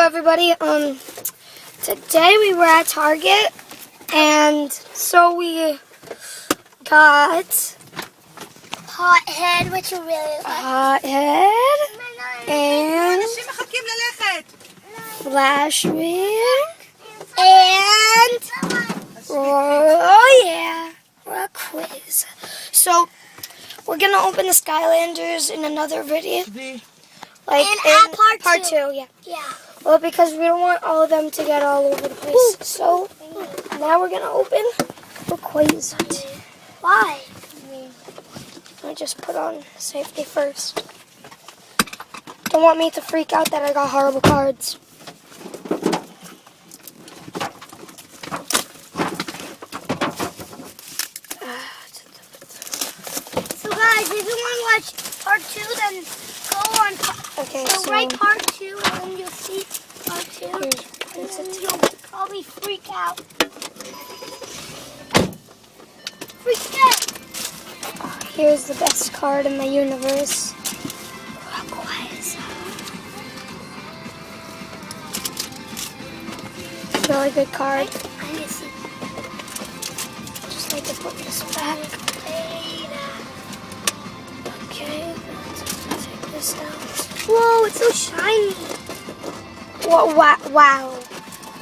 everybody. Today we were at Target, and so we got hothead, which you really like. hothead and flash wing and oh yeah, a quiz. So we're gonna open the Skylanders in another video. Like in part two, yeah. Well, because we don't want all of them to get all over the place. So now we're gonna open the quiz. Why? I just put on safety first. Don't want me to freak out that I got horrible cards. So guys, if you want to watch part two, then go on. Okay, so write part two, and then you'll see part two. And then you'll probably freak out. Freak out. Here's the best card in the universe. Really good card. Just like to put this back. Okay, let's take this out. Whoa, it's so shiny. Wow.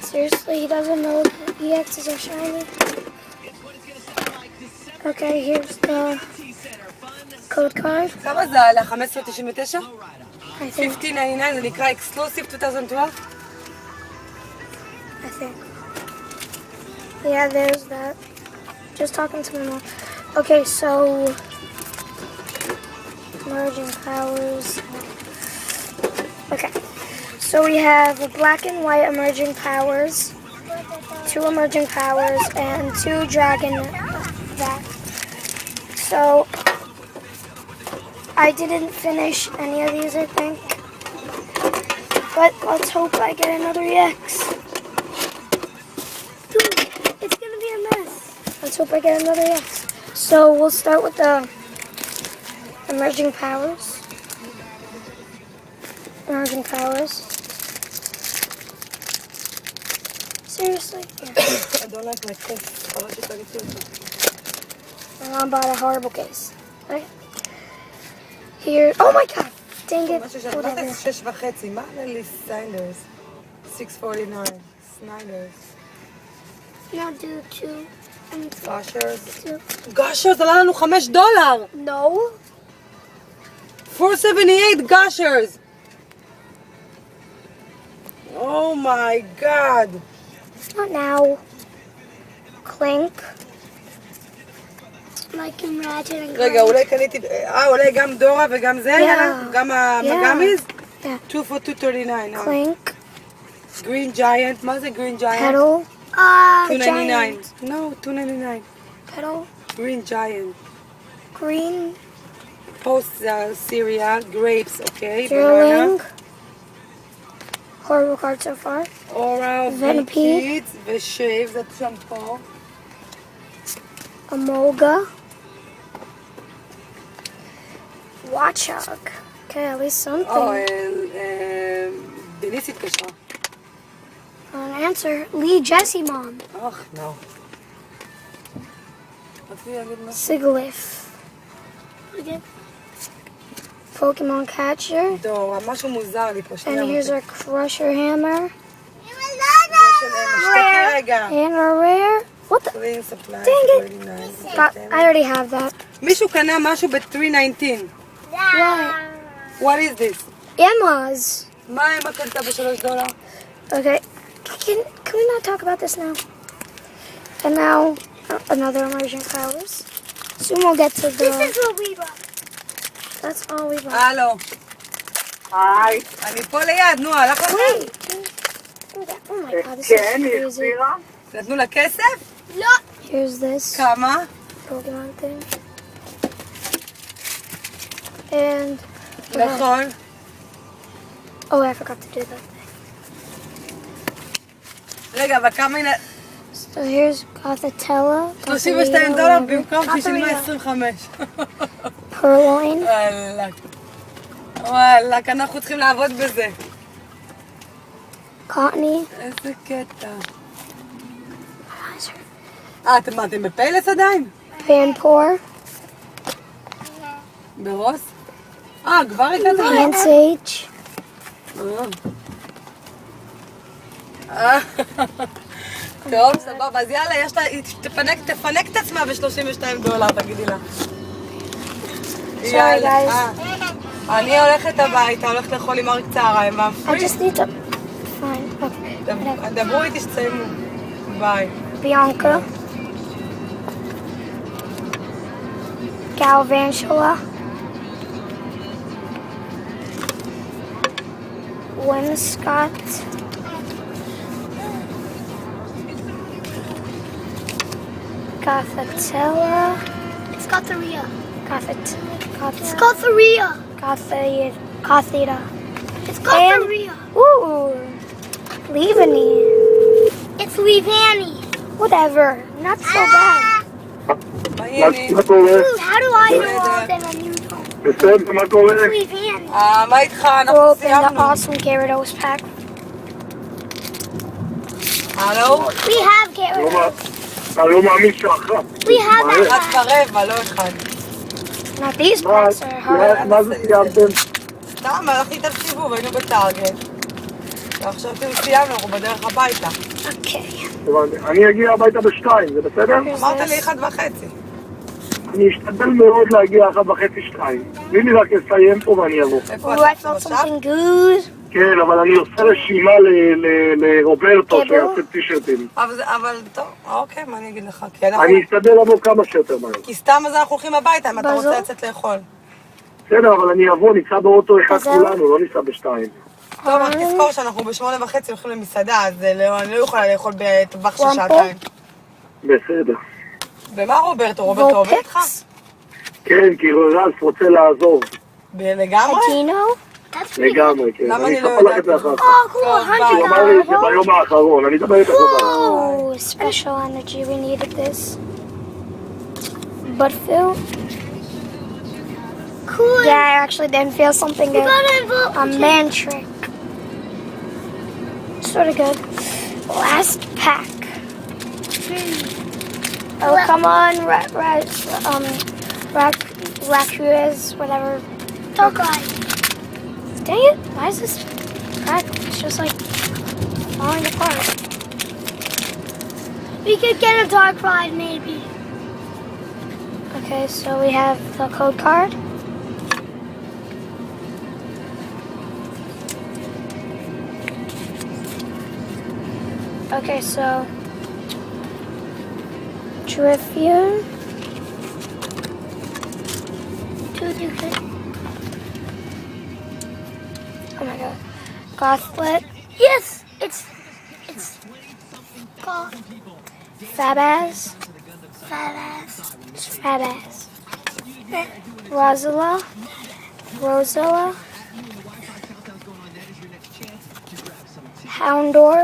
Seriously, he doesn't know that EXs are shiny. Okay, here's the code card. כמה זה עלה? 15.99? I think. 15.99, זה נקרא Exclusive 2012? I think. Yeah, there's that. Just talking to my mom. Okay, so merging powers. Okay, so we have a black and white emerging powers, 2 emerging powers, and 2 dragon that. So I didn't finish any of these, I think. But let's hope I get another EX. It's gonna be a mess. Let's hope I get another EX. So we'll start with the emerging powers. Emerging powers. Seriously? Yeah. I don't like my case. I bought a horrible case. Okay. Here. Oh my god! Dang it. Whatever. 6.5. מה עלה לי Skylanders? 6.49. Snyders. Now do 2 and Gushers. 2. Gushers עלה לנו $5. No. 4.78 Gushers. Oh my god. Not now. Clink. Like in Ratchet and רגע, אולי קניתי... אולי גם דורה וגם זה היה? Yeah. גם המגמיז? Yeah. 2 for 2.39. Clink. Green Giant. מה זה Green Giant? Petal. 2.99. No, 2.99. Petal. Green Giant. Green. Post cereal. Grapes, okay. Drilling. Horrible card so far. Oral, Venipede. Kids, ושייב, זה שם פה. Amolga. Watchog. Okay, at least something. דניס התקשרה. An answer. Lee Jessie Mom. no. רציתי להגיד מה? Sigilyph. Pokemon Catcher. דור, משהו מוזר לי פה. And here's our Crusher Hammer. שתקי רגע. And a rare. What the? Clean supplies, Dang it. 39. I already have that. מישהו קנה משהו ב-3.19. What? What is this? Emma's. מה אמא קנתה $3? Okay. Can we not talk about this now? And now, another emerging powers. Soon we'll get to the... This is what we bought. That's all we bought. הלו. היי. אני פה ליד, נו, הלך לך? Wait. Oh my god, this is crazy. נתנו לה כסף? לא. Here's this כמה? Pokemon thing. And... נכון. Oh, I forgot to do that thing. רגע, אבל כמה הנה... So here's Gothitella. $32 במקום ששילמה 25. Purloin. וואלק. וואלק, אנחנו צריכים לעבוד בזה. Cottony. איזה קטע. אתם בפיילס עדיין? Vanpore. ברוס? כבר הגעת? Pansage. טוב, סבבה, אז יאללה, תפנק את עצמה $32, תגידי לה. Sorry guys. אני הולכת הביתה, הולכת לאכול עם אריק צהריים, I just need to find. Okay. דברו איתי שתסיימו. ביי. Bianca. Galvantula. Winscott. Gothitella. It's Gothria. It's Gothria. Gothita. It's Gothria. Ooh. Levany. It's Levani. Whatever. Not so bad. מה Dude, how do I know all that on you don't? בסדר, מה קורה? It's Levani. מה איתך? We'll אנחנו open the סיימנו. awesome Gyarados pack. הלו? We have Gyarados. אני לא מאמין שאחת. We have that אחד pack. ברבע, לא אחד. Now these packs are hard. מה זה סיימתם? סתם, הלכתי איתם סיבוב, היינו בטארגט. ועכשיו סיימנו, אנחנו בדרך הביתה. Okay. אני אגיע הביתה בשתיים, זה בסדר? אמרת לי 1:30. אני אשתדל מאוד להגיע 1:30-2. תני לי רק לסיים פה ואני אבוא. איפה Ooh, I אתה felt עכשיו? something good. כן, אבל אני עושה רשימה לרוברטו כן, שיעשה טישרטים. אבל טוב, אוקיי, מה אני אגיד לך? כי אנחנו... אני אשתדל לבוא כמה שיותר מהר. כי סתם אז אנחנו הולכים הביתה, אם אתה בזו? רוצה לצאת לאכול. בסדר, אבל אני אבוא, ניסע באוטו אחד בזו? כולנו, לא ניסע בשתיים. טוב, רק תזכור שאנחנו ב8:30 הולכים למסעדה, אז אני לא יכולה לאכול בטווח של וואמפו? שעתיים. בסדר. במה רוברטו? רוברטו עובד איתך? Vulpix. כן, כי רלף רוצה לעזוב. לגמרי? Patino. That's pretty good. לגמרי, כן. למה אני אני לא אספר לך את יודעת? זה אחר כך. Oh, cool. הוא אמר לי את זה ביום האחרון, אני אדבר איתך עוד. Oh, special energy. We needed this. Budfill. Cool. Yeah, I actually didn't feel something We good. got a vote. A Mantric. Sort of good. Last pack. Oh, come on, Raccoons, whatever. Tokai. Dang it, why is this pack? It's just like falling apart. We could get a dark ride, maybe. Okay, so we have the code card. Okay, so Driffion. Oh my god. Gothlet. Yes, it's called Fabaz. Fabaz. Fabaz. Rosilla. Houndor.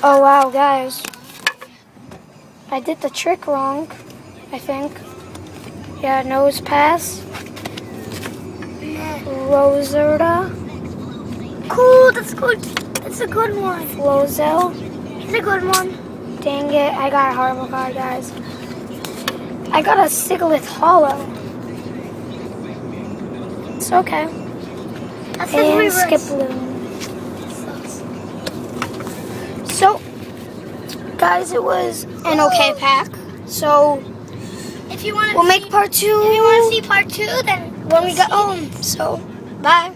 Oh wow, guys. I did the trick wrong, I think. Yeah, Nose Pass. Roserta. Cool, that's good. That's a good one. Flozel. It's a good one. Dang it, I got a horrible card, guys. I got a Siglith Hollow. It's okay. That's the And reverse. Skiploom. So, guys, it was an okay pack. So, If you want to we'll make part 2 if you want to see part 2, then when we get home. So, bye.